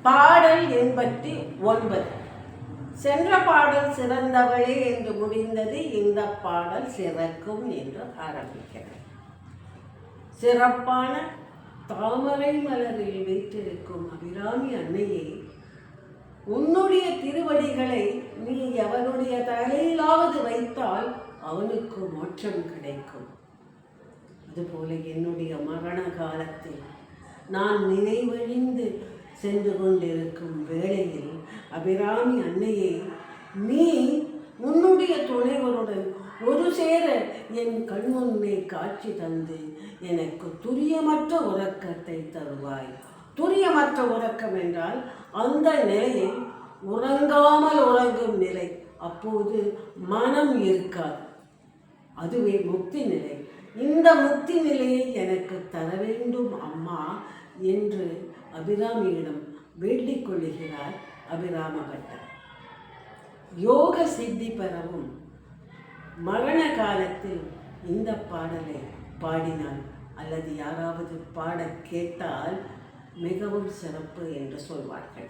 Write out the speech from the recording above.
பாடல் 89. சென்ற பாடல் சிறந்தவளே என்று முடிந்தது. இந்த பாடல் சிறக்கும் என்று ஆரம்பிக்கிறது. சிறப்பான தாமரை மலரில் வைத்திருக்கும் அபிராமி அன்னையை, உன்னுடைய திருவடிகளை நீ எவனுடைய தலையிலாவது வைத்தால் அவனுக்கு மோட்சம் கிடைக்கும். அதுபோல என்னுடைய மரண காலத்தில் நான் நினைவழிந்து சென்று கொண்டிருக்கும் வேளையில் அபிராமி அன்னையை நீ உன்னுடைய துணைவருடன் ஒரு சேர என் கண்முன்னே காட்சி தந்து எனக்கு துரியமற்ற உறக்கத்தை தருவாய். துரியமற்ற உறக்கம் என்றால் அந்த நிலையை உறங்காமல் உறங்கும் நிலை. அப்போது மனம் இருக்காது. அதுவே முக்தி நிலை. இந்த முக்தி நிலையை எனக்கு தர வேண்டும் அம்மா என்று அபிராமியிடம் வேண்டிக் கொள்ளுகிறார் அபிராம பட்டர். யோக சித்தி பெறவும் மரண காலத்தில் இந்த பாடலை பாடினால் அல்லது யாராவது பாட கேட்டால் மிகவும் சிறப்பு என்று சொல்வார்கள்.